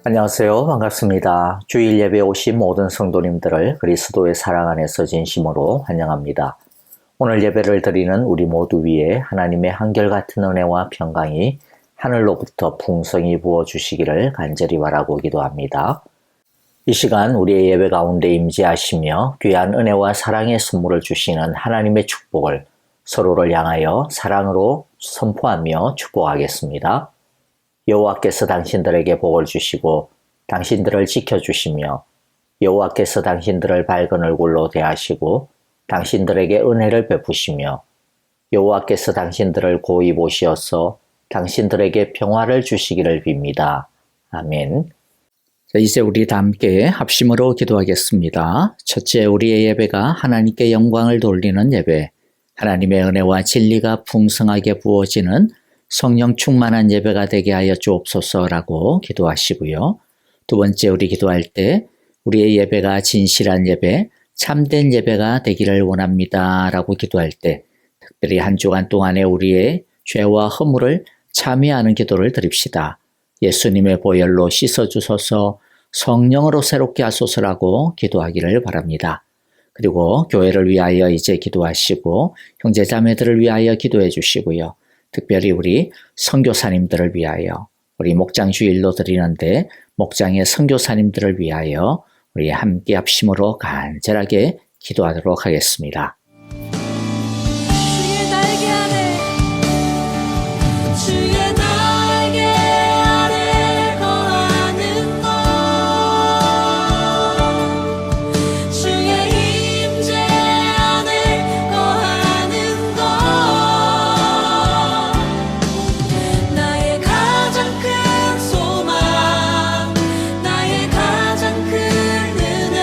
안녕하세요. 반갑습니다. 주일 예배에 오신 모든 성도님들을 그리스도의 사랑 안에서 진심으로 환영합니다. 오늘 예배를 드리는 우리 모두 위에 하나님의 한결같은 은혜와 평강이 하늘로부터 풍성히 부어주시기를 간절히 바라고 기도합니다. 이 시간 우리의 예배 가운데 임재하시며 귀한 은혜와 사랑의 선물을 주시는 하나님의 축복을 서로를 향하여 사랑으로 선포하며 축복하겠습니다. 여호와께서 당신들에게 복을 주시고 당신들을 지켜주시며 여호와께서 당신들을 밝은 얼굴로 대하시고 당신들에게 은혜를 베푸시며 여호와께서 당신들을 고이 보시어서 당신들에게 평화를 주시기를 빕니다. 아멘. 자, 이제 우리 다 함께 합심으로 기도하겠습니다. 첫째, 우리의 예배가 하나님께 영광을 돌리는 예배, 하나님의 은혜와 진리가 풍성하게 부어지는 성령 충만한 예배가 되게 하여 주옵소서라고 기도하시고요. 두 번째, 우리 기도할 때 우리의 예배가 진실한 예배, 참된 예배가 되기를 원합니다 라고 기도할 때 특별히 한 주간 동안에 우리의 죄와 허물을 참여하는 기도를 드립시다. 예수님의 보혈로 씻어주소서, 성령으로 새롭게 하소서라고 기도하기를 바랍니다. 그리고 교회를 위하여 이제 기도하시고 형제자매들을 위하여 기도해 주시고요. 특별히 우리 선교사님들을 위하여, 우리 목장 주일로 드리는데 목장의 선교사님들을 위하여 우리 함께 합심으로 간절하게 기도하도록 하겠습니다. 주의 날개 아래 주의 날개 아래 거하는 것 주의 임재 안에 거하는 것 나의 가장 큰 소망 나의 가장 큰 은혜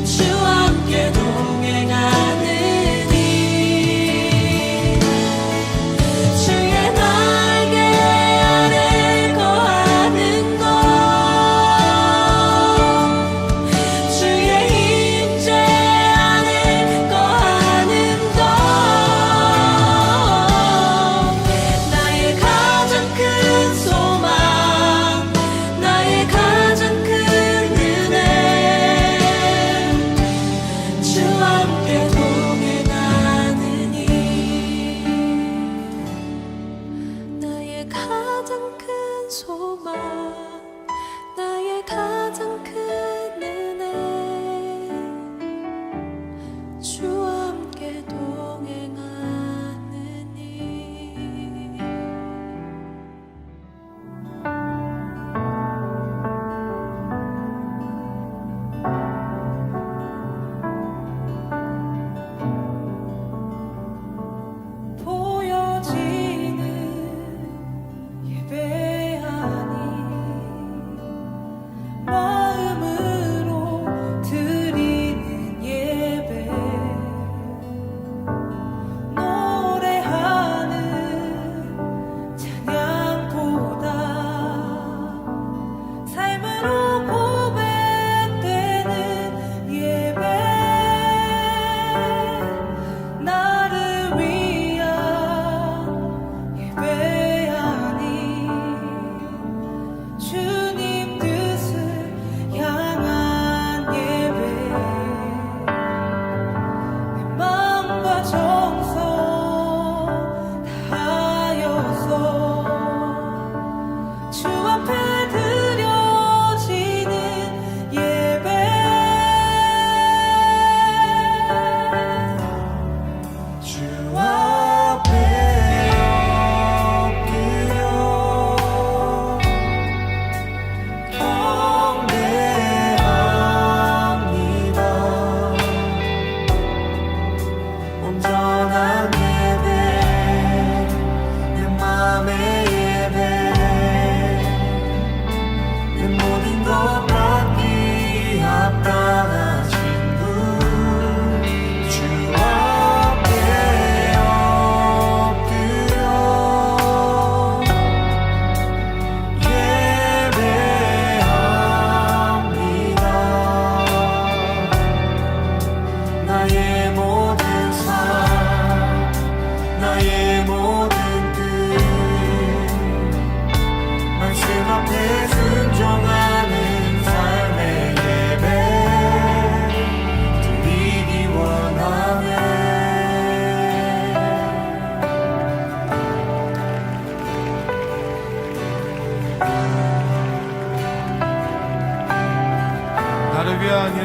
주와 함께 동행하느니 주의 날개 아래 거하는 것 주의 임재 안에 거하는 것 나의 가장 큰 소망 나의 가장 큰 은혜 주와 함께 동행하느니 나의 가장 큰 소망 나의 가장 큰 은혜 주와 함께 동행하느니 보여지는 예배 안에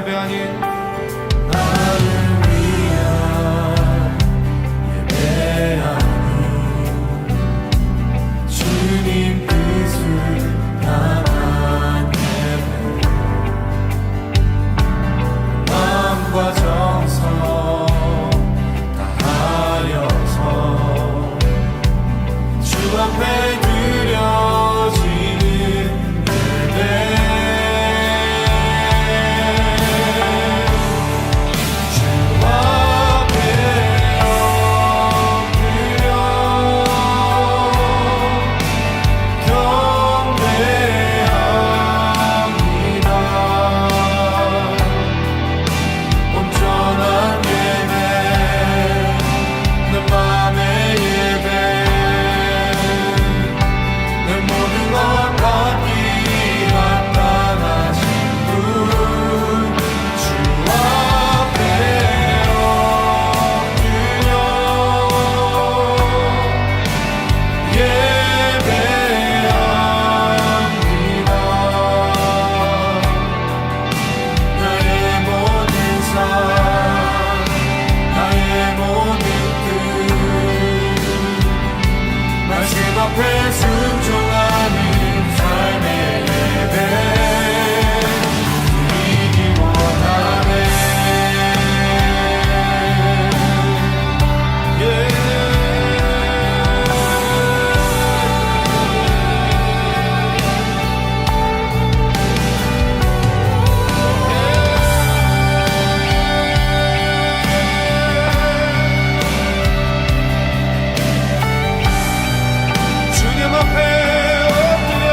예배 아닌 나를 위한 예배 아닌 주님 뜻을 향한 예배 마음과 정성 다하여서 주 앞에 드려지는 예배 앞에 순종하는 삶의 예배 드리기 원하네. 주님 앞에 엎드려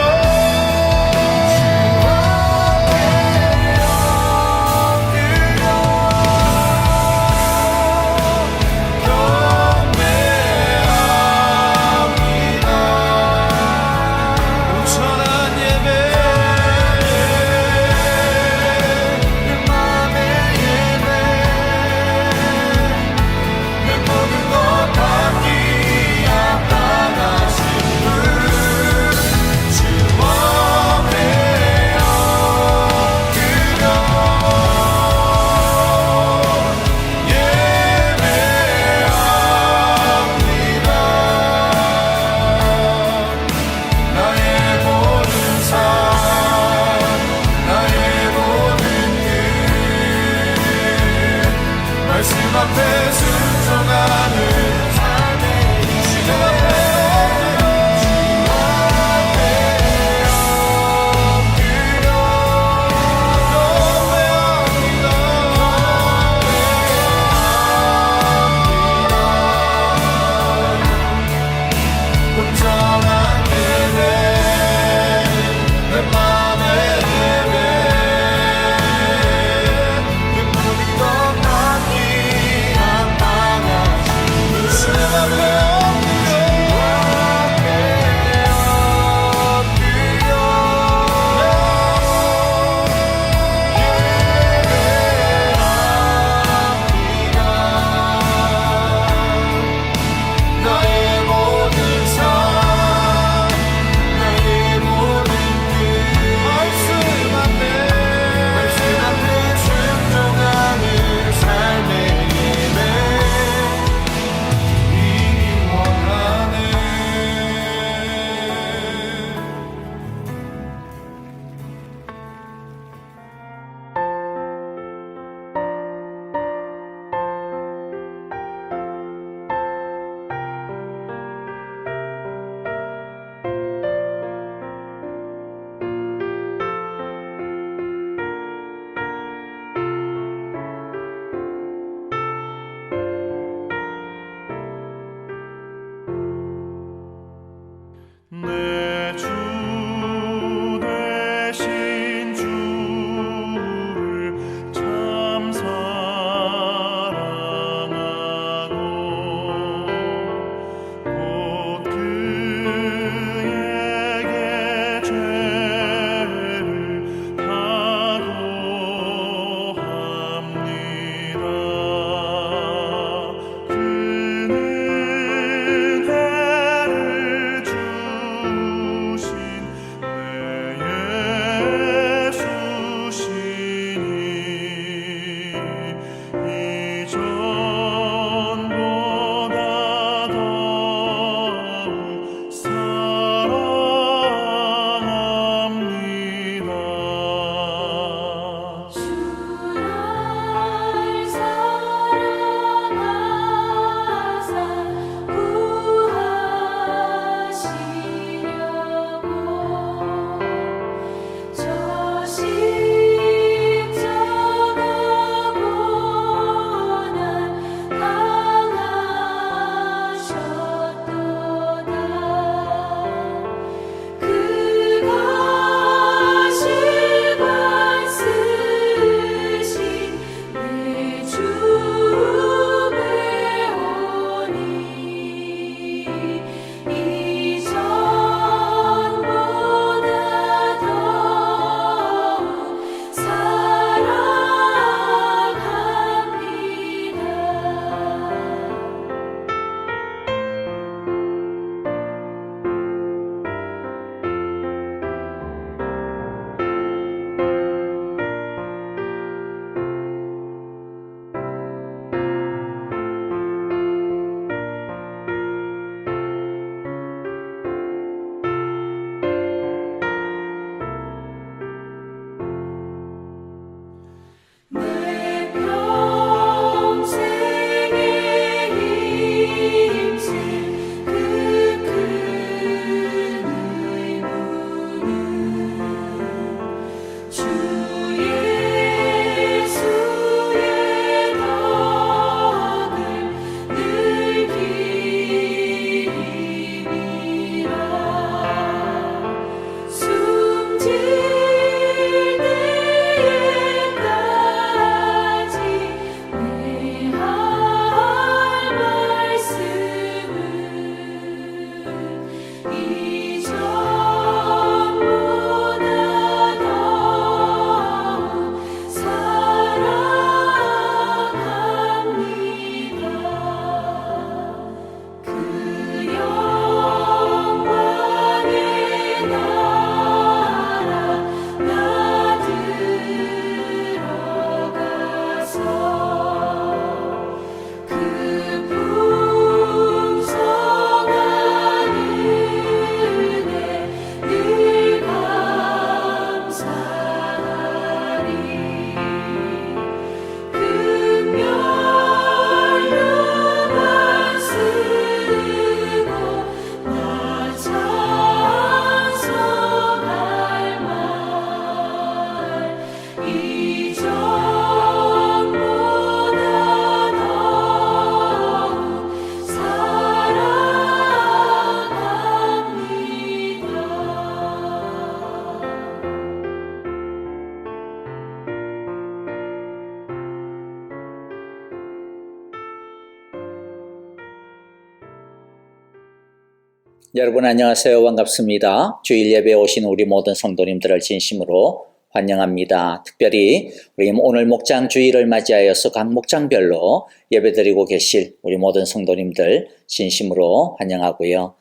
여러분 안녕하세요. 반갑습니다. 주일 예배에 오신 우리 모든 성도님들을 진심으로 환영합니다. 특별히 우리 오늘 목장 주일을 맞이하여서 각 목장별로 예배드리고 계실 우리 모든 성도님들 진심으로 환영하고요.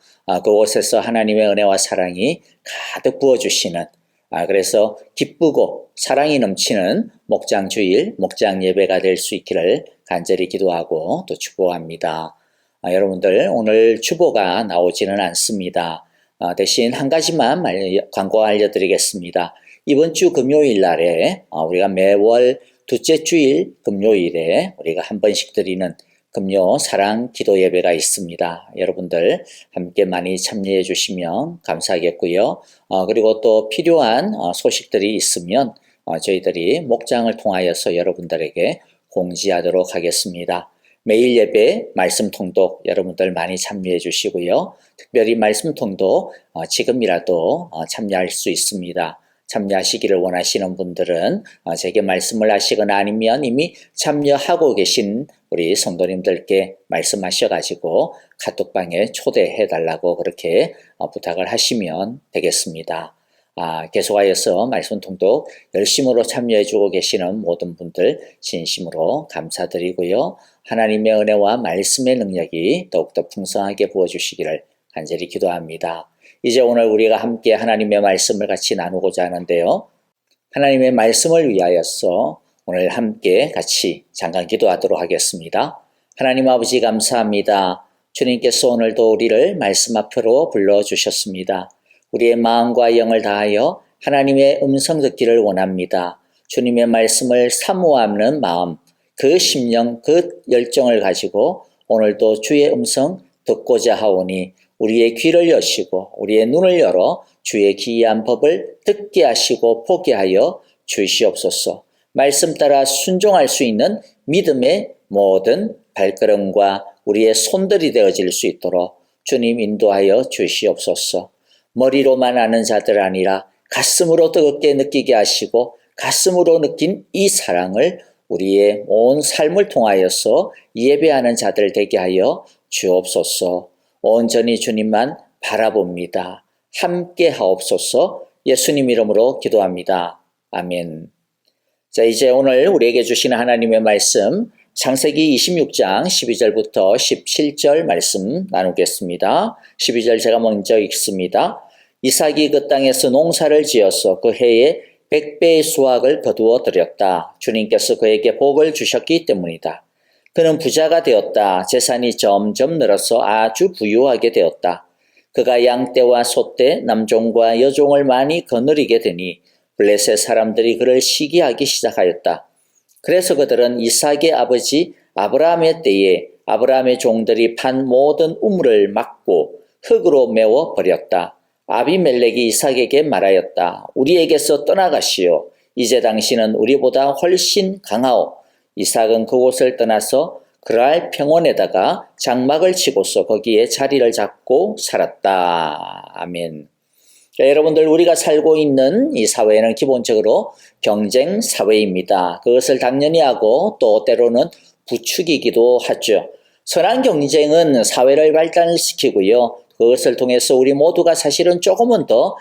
그곳에서 하나님의 은혜와 사랑이 가득 부어주시는 그래서 기쁘고 사랑이 넘치는 목장 주일, 목장 예배가 될 수 있기를 간절히 기도하고 또 축복합니다. 여러분들 오늘 주보가 나오지는 않습니다. 대신 한 가지만 광고 알려드리겠습니다. 이번 주 금요일 날에 우리가 매월 둘째 주일 금요일에 우리가 한 번씩 드리는 금요 사랑 기도 예배가 있습니다. 여러분들 함께 많이 참여해 주시면 감사하겠고요. 그리고 또 필요한 소식들이 있으면 저희들이 목장을 통하여서 여러분들에게 공지하도록 하겠습니다. 매일 예배 말씀 통독 여러분들 많이 참여해 주시고요. 특별히 말씀 통독 지금이라도 참여할 수 있습니다. 참여하시기를 원하시는 분들은 제게 말씀을 하시거나 아니면 이미 참여하고 계신 우리 성도님들께 말씀하셔가지고 카톡방에 초대해 달라고 그렇게 부탁을 하시면 되겠습니다. 계속하여서 말씀 통독 열심으로 참여해주고 계시는 모든 분들 진심으로 감사드리고요. 하나님의 은혜와 말씀의 능력이 더욱더 풍성하게 부어주시기를 간절히 기도합니다. 이제 오늘 우리가 함께 하나님의 말씀을 같이 나누고자 하는데요. 하나님의 말씀을 위하여서 오늘 함께 같이 잠깐 기도하도록 하겠습니다. 하나님 아버지 감사합니다. 주님께서 오늘도 우리를 말씀 앞으로 불러주셨습니다. 우리의 마음과 영을 다하여 하나님의 음성 듣기를 원합니다. 주님의 말씀을 사모하는 마음, 그 심령, 그 열정을 가지고 오늘도 주의 음성 듣고자 하오니 우리의 귀를 여시고 우리의 눈을 열어 주의 기이한 법을 듣게 하시고 보게 하여 주시옵소서. 말씀 따라 순종할 수 있는 믿음의 모든 발걸음과 우리의 손들이 되어질 수 있도록 주님 인도하여 주시옵소서. 머리로만 아는 자들 아니라 가슴으로 뜨겁게 느끼게 하시고 가슴으로 느낀 이 사랑을 우리의 온 삶을 통하여서 예배하는 자들 되게 하여 주옵소서. 온전히 주님만 바라봅니다. 함께 하옵소서. 예수님 이름으로 기도합니다. 아멘. 자, 이제 오늘 우리에게 주시는 하나님의 말씀 창세기 26장 12절부터 17절 말씀 나누겠습니다. 12절 제가 먼저 읽습니다. 이삭이 그 땅에서 농사를 지어서 그 해에 100배의 수확을 거두어 드렸다. 주님께서 그에게 복을 주셨기 때문이다. 그는 부자가 되었다. 재산이 점점 늘어서 아주 부유하게 되었다. 그가 양떼와 소떼, 남종과 여종을 많이 거느리게 되니 블레셋 사람들이 그를 시기하기 시작하였다. 그래서 그들은 이삭의 아버지 아브라함의 때에 아브라함의 종들이 판 모든 우물을 막고 흙으로 메워 버렸다. 아비멜렉이 이삭에게 말하였다. 우리에게서 떠나가시오. 이제 당신은 우리보다 훨씬 강하오. 이삭은 그곳을 떠나서 그랄 평원에다가 장막을 치고서 거기에 자리를 잡고 살았다. 아멘. 자, 여러분들 우리가 살고 있는 이 사회는 기본적으로 경쟁 사회입니다. 그것을 당연히 하고 또 때로는 부추기기도 하죠. 선한 경쟁은 사회를 발전시키고요. 그것을 통해서 우리 모두가 사실은 조금은 더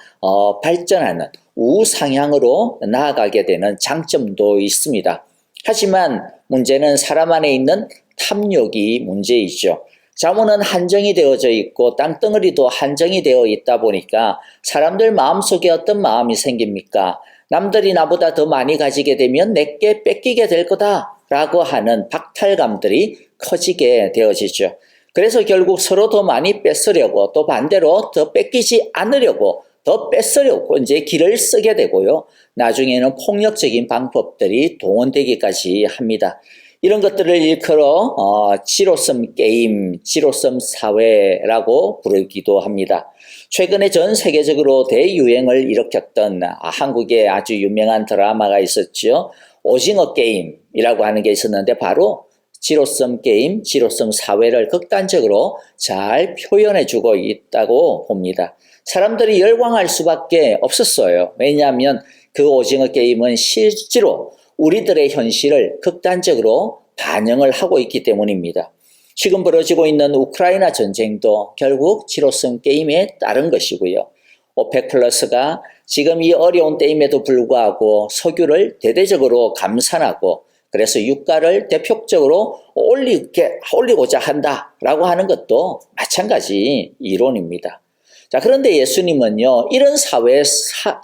발전하는 우상향으로 나아가게 되는 장점도 있습니다. 하지만 문제는 사람 안에 있는 탐욕이 문제이죠. 자문은 한정이 되어져 있고 땅덩어리도 한정이 되어 있다 보니까 사람들 마음속에 어떤 마음이 생깁니까? 남들이 나보다 더 많이 가지게 되면 내게 뺏기게 될 거다라고 하는 박탈감들이 커지게 되어지죠. 그래서 결국 서로 더 많이 뺏으려고 또 반대로 더 뺏기지 않으려고 더 뺏으려고 이제 길을 쓰게 되고요. 나중에는 폭력적인 방법들이 동원되기까지 합니다. 이런 것들을 일컬어 지로섬 게임, 지로섬 사회라고 부르기도 합니다. 최근에 전 세계적으로 대유행을 일으켰던 한국의 아주 유명한 드라마가 있었죠. 오징어 게임이라고 하는 게 있었는데 바로 지로섬 게임, 지로섬 사회를 극단적으로 잘 표현해주고 있다고 봅니다. 사람들이 열광할 수밖에 없었어요. 왜냐하면 그 오징어 게임은 실제로 우리들의 현실을 극단적으로 반영을 하고 있기 때문입니다. 지금 벌어지고 있는 우크라이나 전쟁도 결국 지로선 게임에 따른 것이고요. 오펙 플러스가 지금 이 어려운 때임에도 불구하고 석유를 대대적으로 감산하고 그래서 유가를 대폭적으로 올리고자 한다라고 하는 것도 마찬가지 이론입니다. 자, 그런데 예수님은요, 이런 사회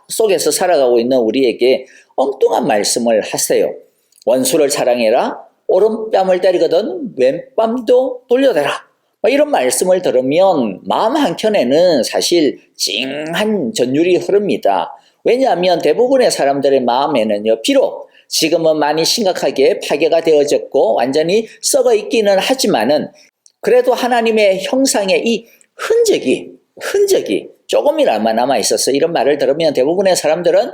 속에서 살아가고 있는 우리에게 엉뚱한 말씀을 하세요. 원수를 사랑해라. 오른뺨을 때리거든 왼뺨도 돌려대라. 이런 말씀을 들으면 마음 한켠에는 사실 찡한 전율이 흐릅니다. 왜냐하면 대부분의 사람들의 마음에는요, 비록 지금은 많이 심각하게 파괴가 되어졌고 완전히 썩어 있기는 하지만은 그래도 하나님의 형상의 이 흔적이 조금이나마 남아 있어서 이런 말을 들으면 대부분의 사람들은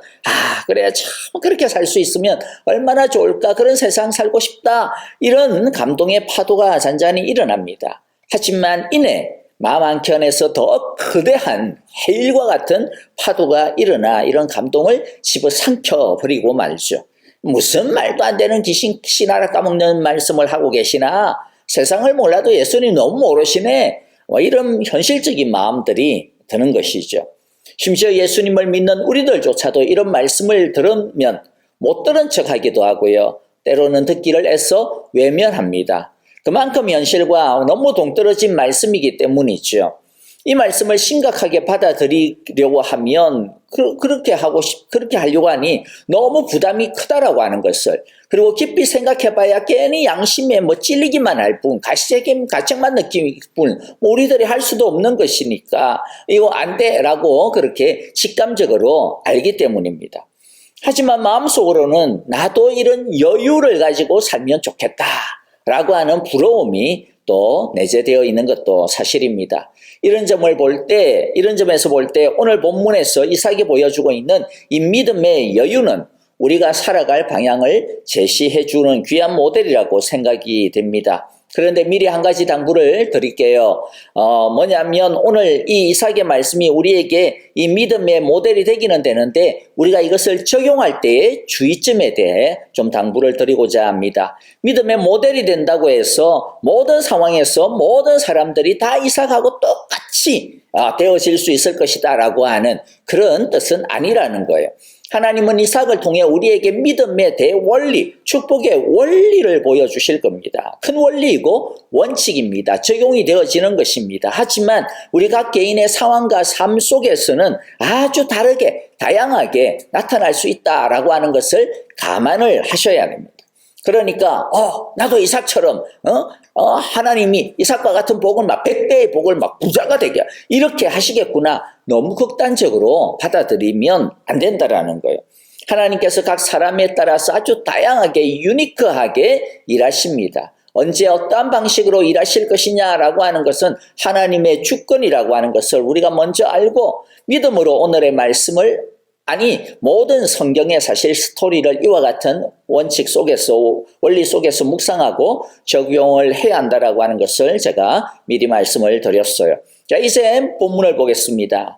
그래 참 그렇게 살 수 있으면 얼마나 좋을까, 그런 세상 살고 싶다, 이런 감동의 파도가 잔잔히 일어납니다. 하지만 이내 마음 한켠에서 더 거대한 해일과 같은 파도가 일어나 이런 감동을 집어삼켜 버리고 말죠. 무슨 말도 안 되는 귀신 씨나라 까먹는 말씀을 하고 계시나, 세상을 몰라도 예수님 너무 모르시네, 이런 현실적인 마음들이 드는 것이죠. 심지어 예수님을 믿는 우리들조차도 이런 말씀을 들으면 못 들은 척하기도 하고요, 때로는 듣기를 애써 외면합니다. 그만큼 현실과 너무 동떨어진 말씀이기 때문이죠. 이 말씀을 심각하게 받아들이려고 하면 그렇게 하려고 하니 너무 부담이 크다라고 하는 것을, 그리고 깊이 생각해봐야 괜히 양심에 찔리기만 할 뿐, 가책만 느낄 뿐, 우리들이 할 수도 없는 것이니까 이거 안 돼라고 그렇게 직감적으로 알기 때문입니다. 하지만 마음속으로는 나도 이런 여유를 가지고 살면 좋겠다라고 하는 부러움이 또 내재되어 있는 것도 사실입니다. 이런 점에서 볼 때 오늘 본문에서 이삭이 보여주고 있는 이 믿음의 여유는 우리가 살아갈 방향을 제시해 주는 귀한 모델이라고 생각이 됩니다. 그런데 미리 한 가지 당부를 드릴게요. 뭐냐면 오늘 이 이삭의 말씀이 우리에게 이 믿음의 모델이 되기는 되는데 우리가 이것을 적용할 때의 주의점에 대해 좀 당부를 드리고자 합니다. 믿음의 모델이 된다고 해서 모든 상황에서 모든 사람들이 다 이삭하고 똑같이 되어질 수 있을 것이다 라고 하는 그런 뜻은 아니라는 거예요. 하나님은 이삭을 통해 우리에게 믿음의 대원리, 축복의 원리를 보여주실 겁니다. 큰 원리이고 원칙입니다. 적용이 되어지는 것입니다. 하지만 우리 각 개인의 상황과 삶 속에서는 아주 다양하게 나타날 수 있다라고 하는 것을 감안을 하셔야 합니다. 그러니까 나도 이삭처럼 하나님이 이삭과 같은 복을 100배의 복을 부자가 되게 이렇게 하시겠구나, 너무 극단적으로 받아들이면 안 된다라는 거예요. 하나님께서 각 사람에 따라서 아주 다양하게 유니크하게 일하십니다. 언제 어떠한 방식으로 일하실 것이냐라고 하는 것은 하나님의 주권이라고 하는 것을 우리가 먼저 알고 믿음으로 오늘의 말씀을, 모든 성경의 사실 스토리를 이와 같은 원리 속에서 묵상하고 적용을 해야 한다라고 하는 것을 제가 미리 말씀을 드렸어요. 자, 이제 본문을 보겠습니다.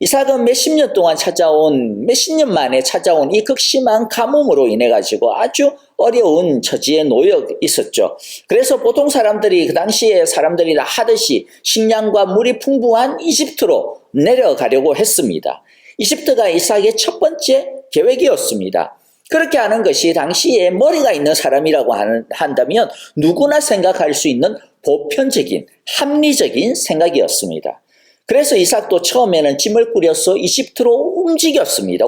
이삭은 몇십 년 만에 찾아온 이 극심한 가뭄으로 인해 가지고 아주 어려운 처지에 놓여 있었죠. 그래서 보통 사람들이, 그 당시에 사람들이 다 하듯이 식량과 물이 풍부한 이집트로 내려가려고 했습니다. 이집트가 이삭의 첫 번째 계획이었습니다. 그렇게 하는 것이 당시에 머리가 있는 사람이라고 한다면 누구나 생각할 수 있는 보편적인 합리적인 생각이었습니다. 그래서 이삭도 처음에는 짐을 꾸려서 이집트로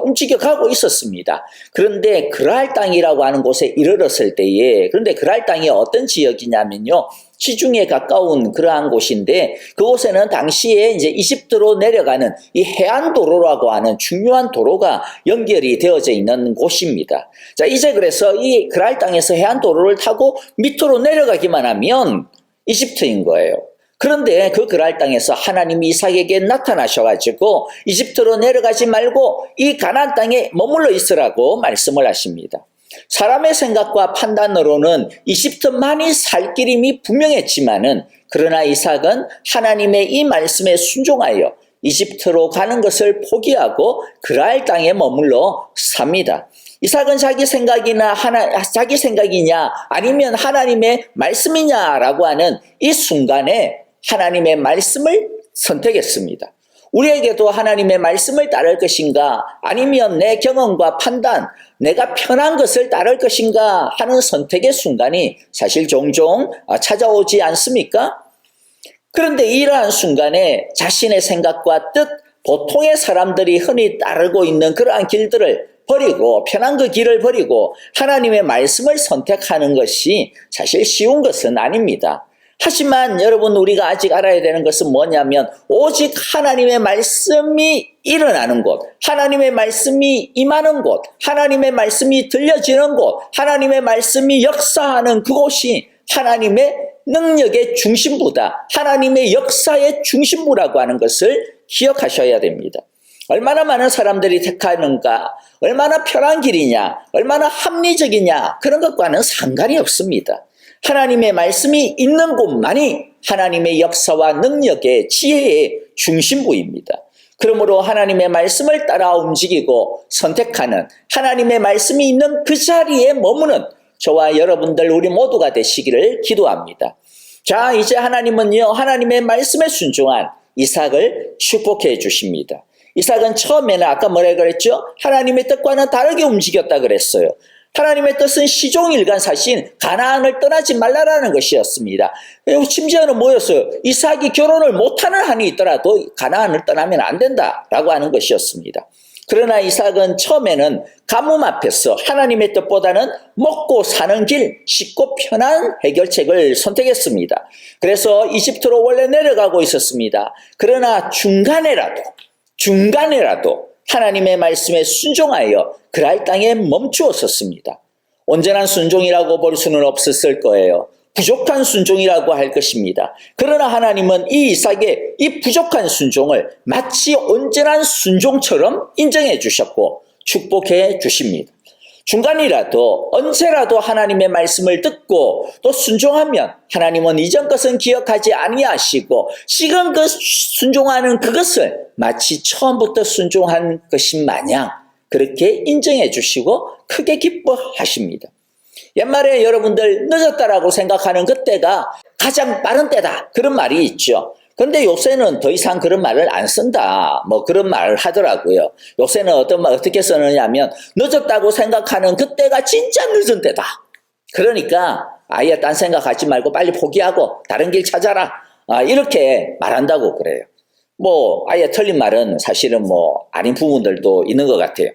움직여가고 있었습니다. 그런데 그랄 땅이라고 하는 곳에 이르렀을 때에, 그런데 그랄 땅이 어떤 지역이냐면요, 지중해 가까운 그러한 곳인데, 그곳에는 당시에 이제 이집트로 내려가는 이 해안도로라고 하는 중요한 도로가 연결이 되어져 있는 곳입니다. 자, 이제 그래서 이 그랄 땅에서 해안도로를 타고 밑으로 내려가기만 하면 이집트인 거예요. 그런데 그 그랄 땅에서 하나님이 이삭에게 나타나셔가지고 이집트로 내려가지 말고 이 가나안 땅에 머물러 있으라고 말씀을 하십니다. 사람의 생각과 판단으로는 이집트만이 살 길임이 분명했지만은, 그러나 이삭은 하나님의 이 말씀에 순종하여 이집트로 가는 것을 포기하고 그랄 땅에 머물러 삽니다. 이삭은 자기 생각이냐 아니면 하나님의 말씀이냐라고 하는 이 순간에 하나님의 말씀을 선택했습니다. 우리에게도 하나님의 말씀을 따를 것인가 아니면 내 경험과 판단, 내가 편한 것을 따를 것인가 하는 선택의 순간이 사실 종종 찾아오지 않습니까? 그런데 이러한 순간에 자신의 생각과 뜻, 보통의 사람들이 흔히 따르고 있는 그러한 길들을 버리고 편한 그 길을 버리고 하나님의 말씀을 선택하는 것이 사실 쉬운 것은 아닙니다. 하지만 여러분 우리가 아직 알아야 되는 것은 뭐냐면 오직 하나님의 말씀이 일어나는 곳, 하나님의 말씀이 임하는 곳, 하나님의 말씀이 들려지는 곳, 하나님의 말씀이 역사하는 그곳이 하나님의 능력의 중심부다. 하나님의 역사의 중심부라고 하는 것을 기억하셔야 됩니다. 얼마나 많은 사람들이 택하는가, 얼마나 편한 길이냐, 얼마나 합리적이냐 그런 것과는 상관이 없습니다. 하나님의 말씀이 있는 곳만이 하나님의 역사와 능력의 지혜의 중심부입니다. 그러므로 하나님의 말씀을 따라 움직이고 선택하는 하나님의 말씀이 있는 그 자리에 머무는 저와 여러분들 우리 모두가 되시기를 기도합니다. 자, 이제 하나님은요, 하나님의 말씀에 순종한 이삭을 축복해 주십니다. 이삭은 처음에는 아까 뭐라 그랬죠? 하나님의 뜻과는 다르게 움직였다 그랬어요. 하나님의 뜻은 시종일관사신 가나안을 떠나지 말라라는 것이었습니다. 심지어는 뭐였어요? 이삭이 결혼을 못하는 한이 있더라도 가나안을 떠나면 안 된다라고 하는 것이었습니다. 그러나 이삭은 처음에는 가뭄 앞에서 하나님의 뜻보다는 먹고 사는 길, 쉽고 편한 해결책을 선택했습니다. 그래서 이집트로 원래 내려가고 있었습니다. 그러나 중간에라도 하나님의 말씀에 순종하여 그랄 땅에 멈추었었습니다. 온전한 순종이라고 볼 수는 없었을 거예요. 부족한 순종이라고 할 것입니다. 그러나 하나님은 이 이삭의 이 부족한 순종을 마치 온전한 순종처럼 인정해 주셨고 축복해 주십니다. 중간이라도 언제라도 하나님의 말씀을 듣고 또 순종하면 하나님은 이전 것은 기억하지 아니하시고 지금 그 순종하는 그것을 마치 처음부터 순종한 것인 마냥 그렇게 인정해 주시고 크게 기뻐하십니다. 옛말에 여러분들 늦었다라고 생각하는 그때가 가장 빠른 때다 그런 말이 있죠. 근데 요새는 더 이상 그런 말을 안 쓴다. 뭐 그런 말을 하더라고요. 요새는 어떻게 쓰느냐면 늦었다고 생각하는 그때가 진짜 늦은 때다. 그러니까 아예 딴 생각하지 말고 빨리 포기하고 다른 길 찾아라. 이렇게 말한다고 그래요. 뭐 아예 틀린 말은 사실은 뭐 아닌 부분들도 있는 것 같아요.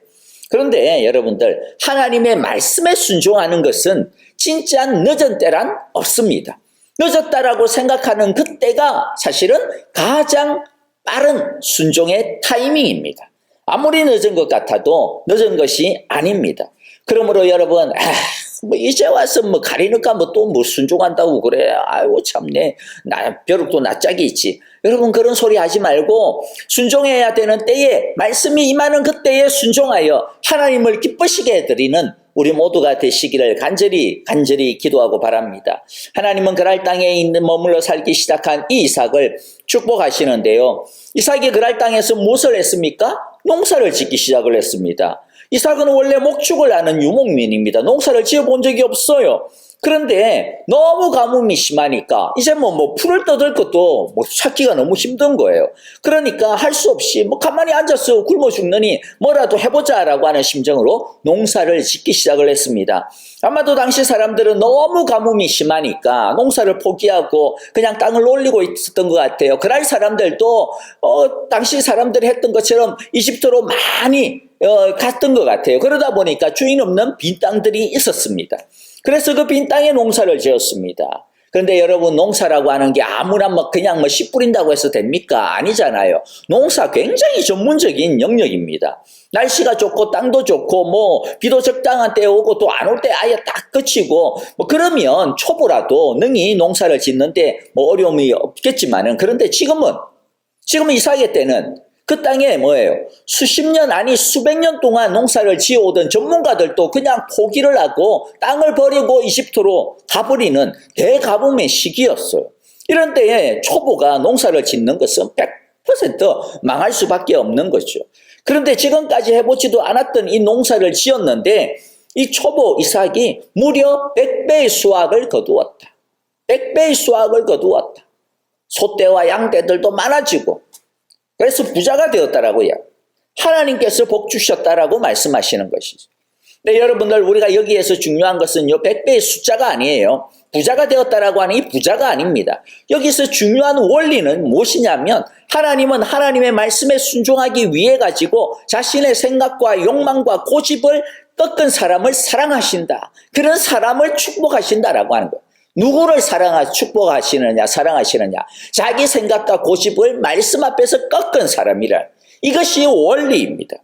그런데 여러분들 하나님의 말씀에 순종하는 것은 진짜 늦은 때란 없습니다. 늦었다라고 생각하는 그때가 사실은 가장 빠른 순종의 타이밍입니다. 아무리 늦은 것 같아도 늦은 것이 아닙니다. 그러므로 여러분 뭐 이제 와서 뭐 가리니까 뭐 또 뭐 순종한다고 그래. 아이고 참네. 벼룩도 낯짝이 있지. 여러분 그런 소리 하지 말고 순종해야 되는 때에 말씀이 임하는 그때에 순종하여 하나님을 기쁘시게 해드리는 우리 모두가 되시기를 간절히 기도하고 바랍니다. 하나님은 그랄 땅에 머물러 살기 시작한 이 이삭을 축복하시는데요. 이삭이 그랄 땅에서 무엇을 했습니까? 농사를 짓기 시작을 했습니다. 이삭은 원래 목축을 하는 유목민입니다. 농사를 지어본 적이 없어요. 그런데 너무 가뭄이 심하니까 이제 뭐 풀을 뜯을 것도 뭐 찾기가 너무 힘든 거예요. 그러니까 할 수 없이 뭐 가만히 앉아서 굶어 죽느니 뭐라도 해보자라고 하는 심정으로 농사를 짓기 시작을 했습니다. 아마도 당시 사람들은 너무 가뭄이 심하니까 농사를 포기하고 그냥 땅을 올리고 있었던 것 같아요. 그럴 사람들도 당시 사람들이 했던 것처럼 이집트로 많이 갔던 것 같아요. 그러다 보니까 주인 없는 빈 땅들이 있었습니다. 그래서 그 빈 땅에 농사를 지었습니다. 그런데 여러분 농사라고 하는 게 아무나 그냥 씨 뿌린다고 해서 됩니까? 아니잖아요. 농사 굉장히 전문적인 영역입니다. 날씨가 좋고 땅도 좋고 비도 적당한 때 오고 또 안 올 때 아예 딱 그치고 그러면 초보라도 능히 농사를 짓는데 어려움이 없겠지만은 그런데 지금 이삭의 때는 그 땅에 수십 년 아니 수백 년 동안 농사를 지어오던 전문가들도 그냥 포기를 하고 땅을 버리고 이집트로 가버리는 대가뭄의 시기였어요. 이런 때에 초보가 농사를 짓는 것은 100% 망할 수밖에 없는 거죠. 그런데 지금까지 해보지도 않았던 이 농사를 지었는데 이 초보 이삭이 무려 100배의 수확을 거두었다. 100배의 수확을 거두었다. 소떼와 양떼들도 많아지고 그래서 부자가 되었다라고요. 하나님께서 복 주셨다라고 말씀하시는 것이죠. 근데 여러분들 우리가 여기에서 중요한 것은요 100배의 숫자가 아니에요. 부자가 되었다라고 하는 이 부자가 아닙니다. 여기서 중요한 원리는 무엇이냐면 하나님은 하나님의 말씀에 순종하기 위해 가지고 자신의 생각과 욕망과 고집을 꺾은 사람을 사랑하신다. 그런 사람을 축복하신다라고 하는 거예요. 누구를 축복하시느냐 사랑하시느냐. 자기 생각과 고집을 말씀 앞에서 꺾은 사람이라. 이것이 원리입니다.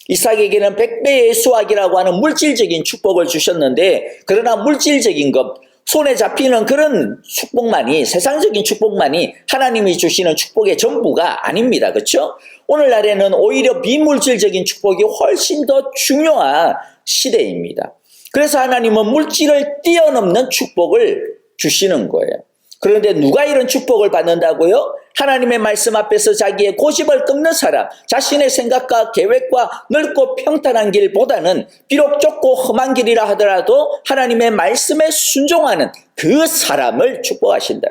이삭에게는 100배의 수확이라고 하는 물질적인 축복을 주셨는데 그러나 물질적인 것 손에 잡히는 그런 축복만이 세상적인 축복만이 하나님이 주시는 축복의 전부가 아닙니다. 그렇죠? 오늘날에는 오히려 비물질적인 축복이 훨씬 더 중요한 시대입니다. 그래서 하나님은 물질을 뛰어넘는 축복을 주시는 거예요. 그런데 누가 이런 축복을 받는다고요? 하나님의 말씀 앞에서 자기의 고집을 꺾는 사람, 자신의 생각과 계획과 넓고 평탄한 길보다는 비록 좁고 험한 길이라 하더라도 하나님의 말씀에 순종하는 그 사람을 축복하신다.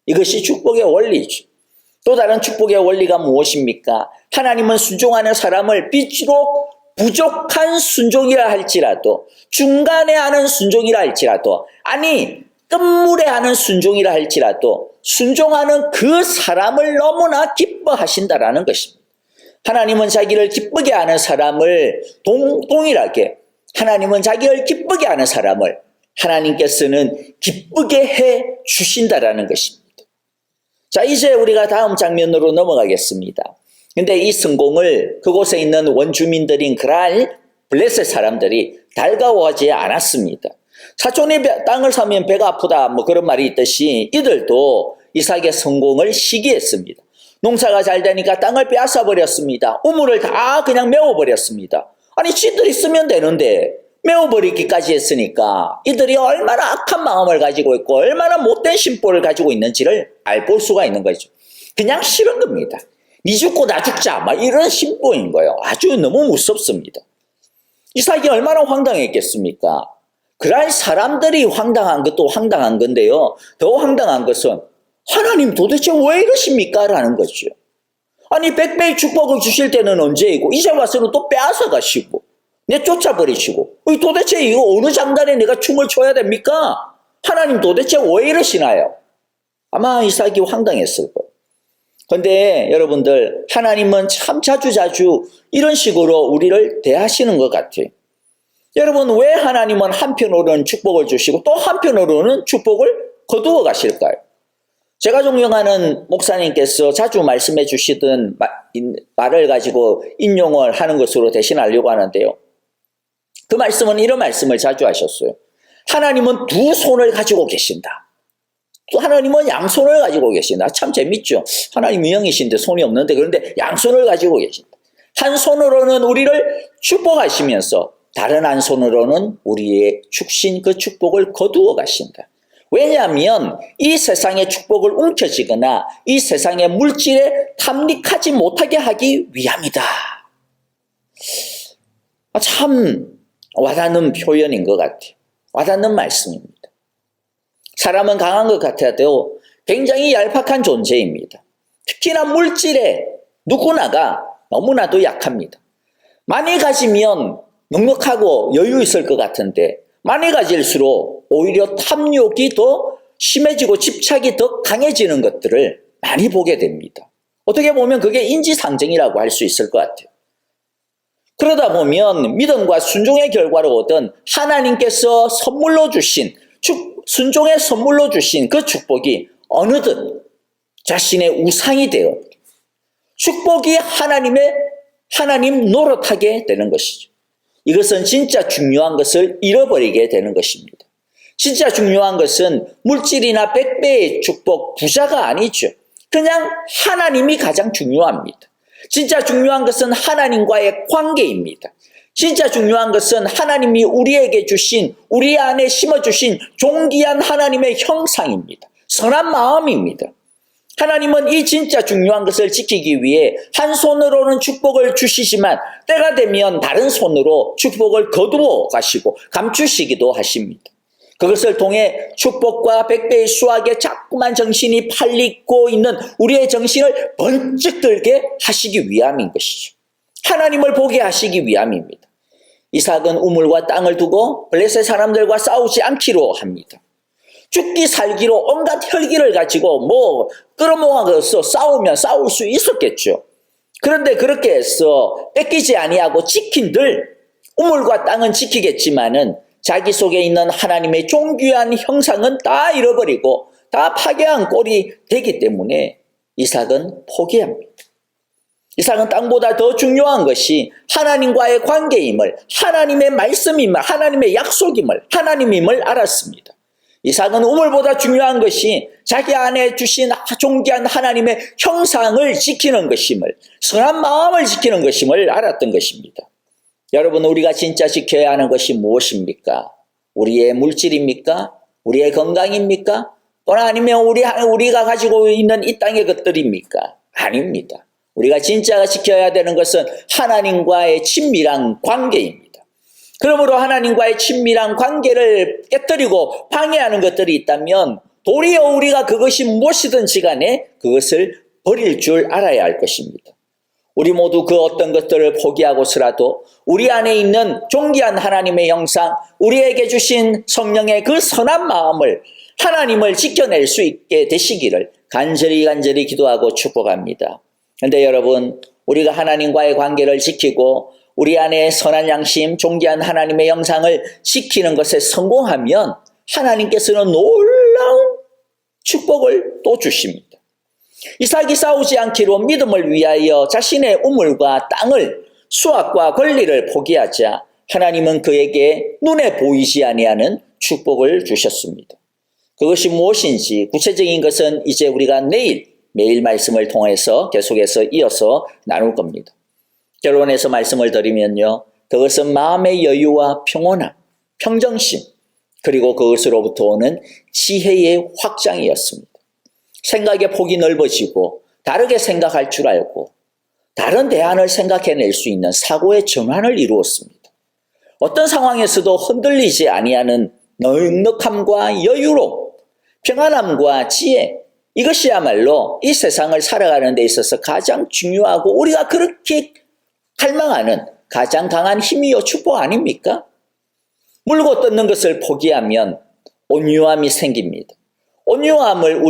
이것이 축복의 원리죠. 또 다른 축복의 원리가 무엇입니까? 하나님은 순종하는 사람을 비록 부족한 순종이라 할지라도 중간에 하는 순종이라 할지라도 아니 끝물에 하는 순종이라 할지라도 순종하는 그 사람을 너무나 기뻐하신다라는 것입니다. 하나님은 자기를 기쁘게 하는 사람을 동일하게 하나님은 자기를 기쁘게 하는 사람을 하나님께서는 기쁘게 해 주신다라는 것입니다. 자, 이제 우리가 다음 장면으로 넘어가겠습니다. 근데 이 성공을 그곳에 있는 원주민들인 그랄 블레셋 사람들이 달가워하지 않았습니다. 사촌이 땅을 사면 배가 아프다 뭐 그런 말이 있듯이 이들도 이삭의 성공을 시기했습니다. 농사가 잘 되니까 땅을 빼앗아 버렸습니다. 우물을 다 그냥 메워버렸습니다. 아니 지들이 쓰면 되는데 메워버리기까지 했으니까 이들이 얼마나 악한 마음을 가지고 있고 얼마나 못된 심보를 가지고 있는지를 알볼 수가 있는 거죠. 그냥 싫은 겁니다. 니 죽고 나 죽자 막 이런 심보인 거예요. 아주 너무 무섭습니다. 이삭이 얼마나 황당했겠습니까? 그럴 사람들이 황당한 것도 황당한 건데요. 더 황당한 것은 하나님 도대체 왜 이러십니까? 라는 거죠. 아니 100배의 축복을 주실 때는 언제이고 이제 와서는 또 빼앗아 가시고 내쫓아버리시고 도대체 이거 어느 장단에 내가 춤을 춰야 됩니까? 하나님 도대체 왜 이러시나요? 아마 이삭이 황당했을 거예요. 그런데 여러분들 하나님은 참 자주자주 이런 식으로 우리를 대하시는 것 같아요. 여러분 왜 하나님은 한편으로는 축복을 주시고 또 한편으로는 축복을 거두어 가실까요? 제가 존경하는 목사님께서 자주 말씀해 주시던 말을 가지고 인용을 하는 것으로 대신하려고 하는데요. 그 말씀은 이런 말씀을 자주 하셨어요. 하나님은 두 손을 가지고 계신다. 또 하나님은 양손을 가지고 계신다. 참 재밌죠. 하나님이 영이신데 손이 없는데 그런데 양손을 가지고 계신다. 한 손으로는 우리를 축복하시면서 다른 한 손으로는 우리의 주신 그 축복을 거두어 가신다. 왜냐하면 이 세상의 축복을 움켜쥐거나 이 세상의 물질에 탐닉하지 못하게 하기 위함이다. 참 와닿는 표현인 것 같아요. 와닿는 말씀입니다. 사람은 강한 것 같아도 굉장히 얄팍한 존재입니다. 특히나 물질에 누구나가 너무나도 약합니다. 많이 가지면 넉넉하고 여유 있을 것 같은데 많이 가질수록 오히려 탐욕이 더 심해지고 집착이 더 강해지는 것들을 많이 보게 됩니다. 어떻게 보면 그게 인지상정이라고 할 수 있을 것 같아요. 그러다 보면 믿음과 순종의 결과로 얻은 하나님께서 선물로 주신 순종의 선물로 주신 그 축복이 어느덧 자신의 우상이 되어 축복이 하나님 노릇하게 되는 것이죠. 이것은 진짜 중요한 것을 잃어버리게 되는 것입니다. 진짜 중요한 것은 물질이나 100배의 축복, 부자가 아니죠. 그냥 하나님이 가장 중요합니다. 진짜 중요한 것은 하나님과의 관계입니다. 진짜 중요한 것은 하나님이 우리에게 주신, 우리 안에 심어주신 존귀한 하나님의 형상입니다. 선한 마음입니다. 하나님은 이 진짜 중요한 것을 지키기 위해 한 손으로는 축복을 주시지만 때가 되면 다른 손으로 축복을 거두어 가시고 감추시기도 하십니다. 그것을 통해 축복과 백배의 수확에 자꾸만 정신이 팔리고 있는 우리의 정신을 번쩍 들게 하시기 위함인 것이죠. 하나님을 보게 하시기 위함입니다. 이삭은 우물과 땅을 두고 블레셋 사람들과 싸우지 않기로 합니다. 죽기 살기로 온갖 혈기를 가지고 끌어모아서 싸우면 싸울 수 있었겠죠. 그런데 그렇게 해서 뺏기지 아니하고 지킨들 우물과 땅은 지키겠지만은 자기 속에 있는 하나님의 존귀한 형상은 다 잃어버리고 다 파괴한 꼴이 되기 때문에 이삭은 포기합니다. 이삭은 땅보다 더 중요한 것이 하나님과의 관계임을, 하나님의 말씀임을, 하나님의 약속임을, 하나님임을 알았습니다. 이삭은 우물보다 중요한 것이 자기 안에 주신 존귀한 하나님의 형상을 지키는 것임을, 선한 마음을 지키는 것임을 알았던 것입니다. 여러분, 우리가 진짜 지켜야 하는 것이 무엇입니까? 우리의 물질입니까? 우리의 건강입니까? 또는 아니면 우리가 가지고 있는 이 땅의 것들입니까? 아닙니다. 우리가 진짜 지켜야 되는 것은 하나님과의 친밀한 관계입니다. 그러므로 하나님과의 친밀한 관계를 깨뜨리고 방해하는 것들이 있다면 도리어 우리가 그것이 무엇이든지 간에 그것을 버릴 줄 알아야 할 것입니다. 우리 모두 그 어떤 것들을 포기하고서라도 우리 안에 있는 존귀한 하나님의 형상, 우리에게 주신 성령의 그 선한 마음을, 하나님을 지켜낼 수 있게 되시기를 간절히 기도하고 축복합니다. 그런데 여러분, 우리가 하나님과의 관계를 지키고 우리 안에 선한 양심, 존귀한 하나님의 형상을 지키는 것에 성공하면 하나님께서는 놀라운 축복을 또 주십니다. 이삭이 싸우지 않기로 믿음을 위하여 자신의 우물과 땅을, 수확과 권리를 포기하자 하나님은 그에게 눈에 보이지 아니하는 축복을 주셨습니다. 그것이 무엇인지 구체적인 것은 이제 우리가 매일 말씀을 통해서 계속해서 이어서 나눌 겁니다. 결론해서 말씀을 드리면요, 그것은 마음의 여유와 평온함, 평정심, 그리고 그것으로부터 오는 지혜의 확장이었습니다. 생각의 폭이 넓어지고 다르게 생각할 줄 알고 다른 대안을 생각해낼 수 있는 사고의 전환을 이루었습니다. 어떤 상황에서도 흔들리지 아니하는 넉넉함과 여유로움, 평안함과 지혜, 이것이야말로 이 세상을 살아가는 데 있어서 가장 중요하고 우리가 그렇게 갈망하는 가장 강한 힘이요 축복 아닙니까? 물고 뜯는 것을 포기하면 온유함이 생깁니다. 온유함은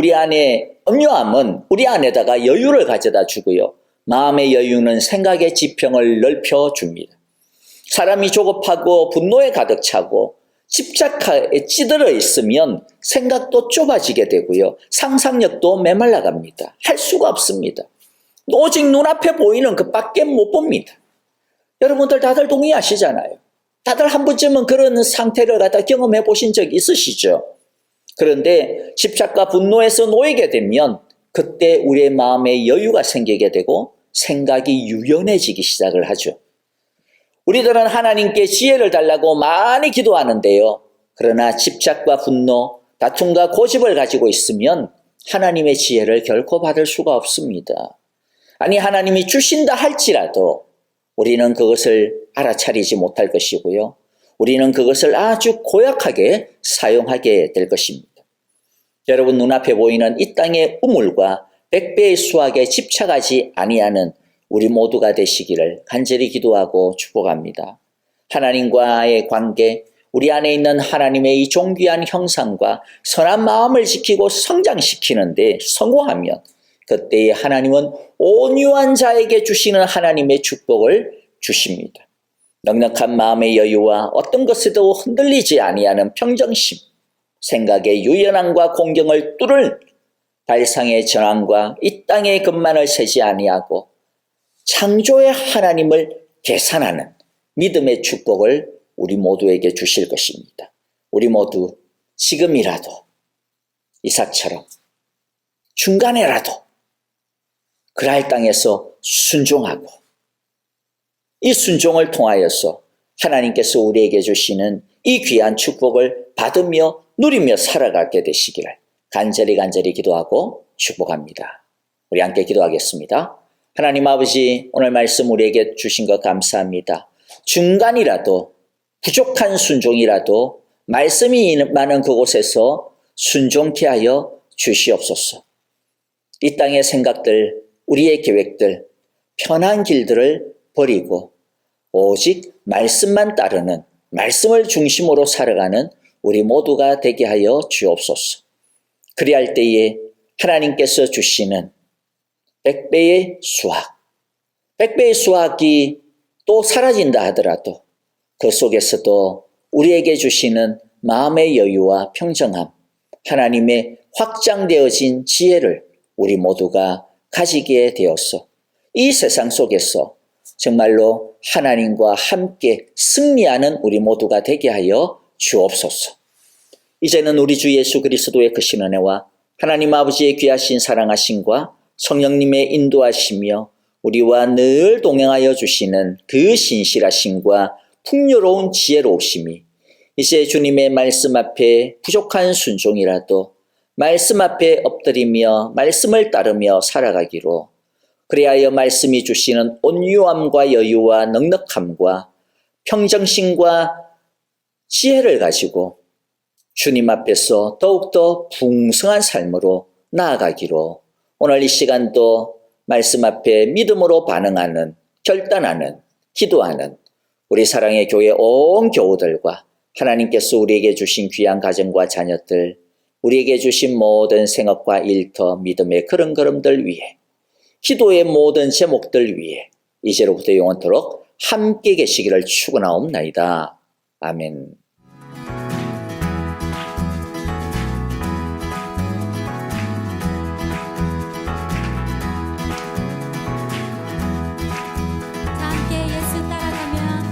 우리 안에다가 여유를 가져다 주고요. 마음의 여유는 생각의 지평을 넓혀줍니다. 사람이 조급하고 분노에 가득 차고 집착에 찌들어 있으면 생각도 좁아지게 되고요. 상상력도 메말라갑니다. 할 수가 없습니다. 오직 눈앞에 보이는 그 밖에 못 봅니다. 여러분들 다들 동의하시잖아요. 다들 한 번쯤은 그런 상태를 갖다 경험해 보신 적 있으시죠? 그런데 집착과 분노에서 놓이게 되면 그때 우리의 마음에 여유가 생기게 되고 생각이 유연해지기 시작을 하죠. 우리들은 하나님께 지혜를 달라고 많이 기도하는데요. 그러나 집착과 분노, 다툼과 고집을 가지고 있으면 하나님의 지혜를 결코 받을 수가 없습니다. 아니, 하나님이 주신다 할지라도 우리는 그것을 알아차리지 못할 것이고요. 우리는 그것을 아주 고약하게 사용하게 될 것입니다. 여러분, 눈앞에 보이는 이 땅의 우물과 백배의 수확에 집착하지 아니하는 우리 모두가 되시기를 간절히 기도하고 축복합니다. 하나님과의 관계, 우리 안에 있는 하나님의 이 존귀한 형상과 선한 마음을 지키고 성장시키는데 성공하면 그때에 하나님은 온유한 자에게 주시는 하나님의 축복을 주십니다. 넉넉한 마음의 여유와 어떤 것에도 흔들리지 아니하는 평정심, 생각의 유연함과 공경을 뚫을 발상의 전환과 이 땅의 근만을 세지 아니하고 창조의 하나님을 계산하는 믿음의 축복을 우리 모두에게 주실 것입니다. 우리 모두 지금이라도 이삭처럼 중간에라도 그랄 땅에서 순종하고 이 순종을 통하여서 하나님께서 우리에게 주시는 이 귀한 축복을 받으며 누리며 살아가게 되시기를 간절히 기도하고 축복합니다. 우리 함께 기도하겠습니다. 하나님 아버지, 오늘 말씀 우리에게 주신 것 감사합니다. 중간이라도 부족한 순종이라도 말씀이 많은 그곳에서 순종케 하여 주시옵소서. 이 땅의 생각들, 우리의 계획들, 편한 길들을 버리고 오직 말씀만 따르는, 말씀을 중심으로 살아가는 우리 모두가 되게 하여 주옵소서. 그리할 때에 하나님께서 주시는 100배의 수확, 100배의 수확이 또 사라진다 하더라도 그 속에서도 우리에게 주시는 마음의 여유와 평정함, 하나님의 확장되어진 지혜를 우리 모두가 가지게 되어서 이 세상 속에서 정말로 하나님과 함께 승리하는 우리 모두가 되게 하여 주옵소서. 이제는 우리 주 예수 그리스도의 크신 은혜와 하나님 아버지의 귀하신 사랑하심과 성령님의 인도하시며 우리와 늘 동행하여 주시는 그 신실하심과 풍요로운 지혜로우심이 이제 주님의 말씀 앞에 부족한 순종이라도 말씀 앞에 엎드리며 말씀을 따르며 살아가기로, 그리하여 말씀이 주시는 온유함과 여유와 넉넉함과 평정심과 지혜를 가지고 주님 앞에서 더욱더 풍성한 삶으로 나아가기로, 오늘 이 시간도 말씀 앞에 믿음으로 반응하는, 결단하는, 기도하는 우리 사랑의 교회 온 교우들과 하나님께서 우리에게 주신 귀한 가정과 자녀들, 우리에게 주신 모든 생업과 일터, 믿음의 걸음걸음들 위해, 기도의 모든 제목들 위해 이제로부터 영원토록 함께 계시기를 축원하옵나이다. 아멘. 함께 예수 따라가면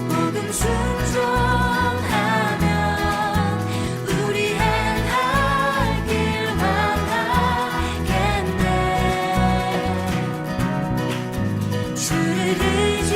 복음 순종하면 우리의 할 길만 하겠네. 주를 의지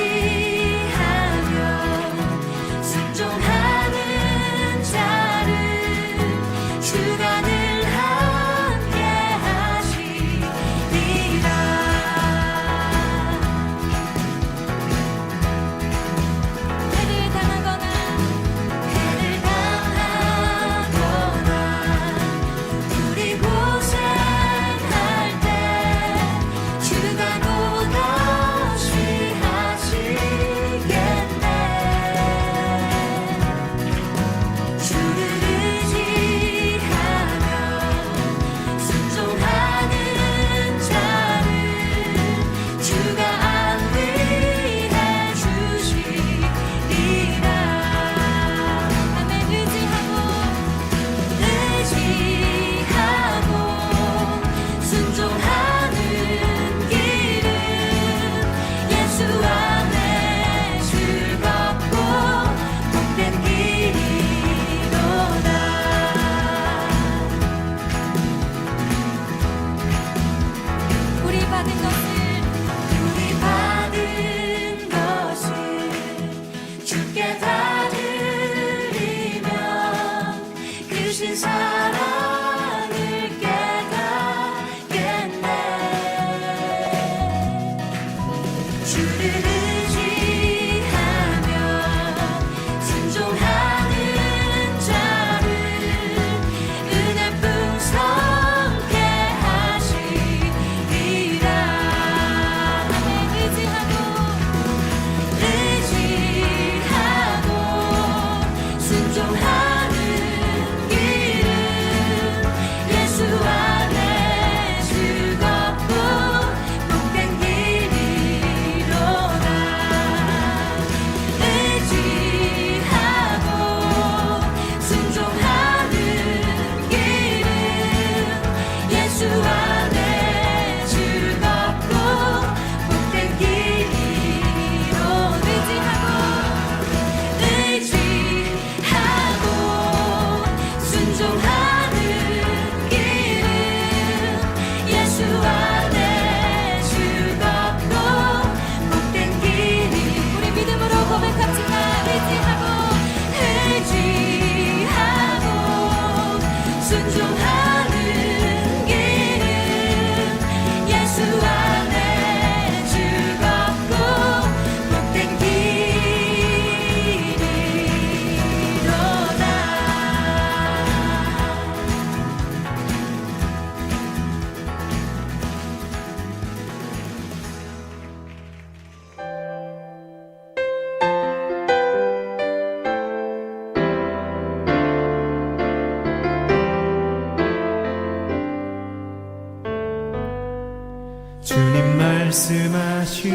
주님 말씀하시면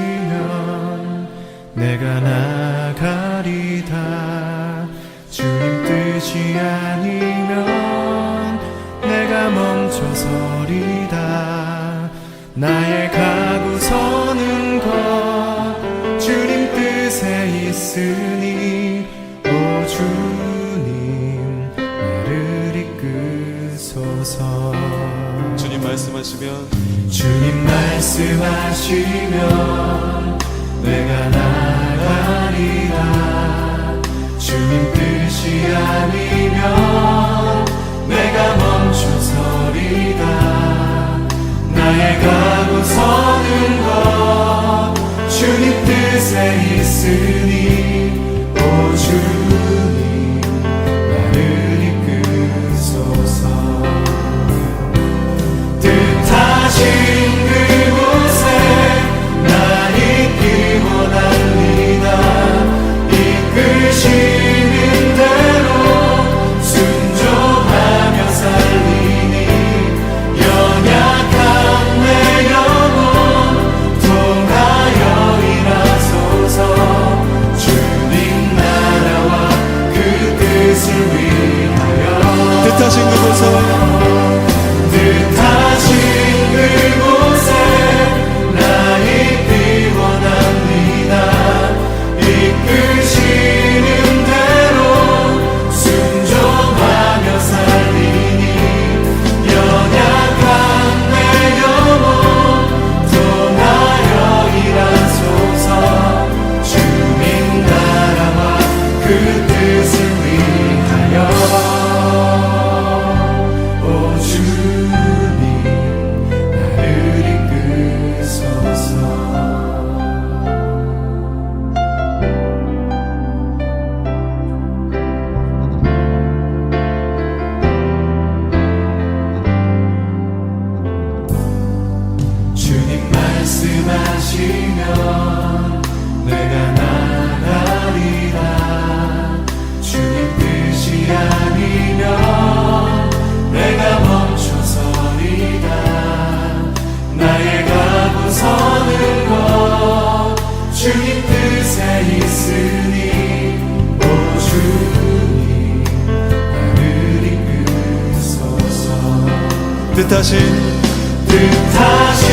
내가 나가리다. 주님 뜻이 아니면 내가 멈춰서리다. 나의 가고 서는 것 주님 뜻에 있으니 오 주님 나를 이끄소서. 주님 말씀하시면 주님 말씀하시면 내가 나가리라. 주님 뜻이 아니면 내가 멈춰서리다. 나의 가고 서는 것 주님 뜻에 있으니 오 주님 나를 이끄소서. 뜻하신 그곳에 나 있기 원합니다. 이끄시는 대로 순종하며 살리니 연약한 내 영혼 통하여 일하소서. 주님 나라와 그 뜻을 위하여 뜻하신 그곳에 뜻하신 그곳에 나 있기 원합니다. 이끄시는 대로 순종하며 살리니 연약한 내 영혼 통하여 일하소서. 주님 나라와 그 뜻을 위하여 오 주님 나를 이끄소서. 주님 말씀하시면 내가 나가리라. 주님 뜻이 아니면 내가 멈춰서리다. 나의 가고 서는 것 주님 뜻에 있으니 오 주님 나를 이끄소서. 뜻하신 뜻하신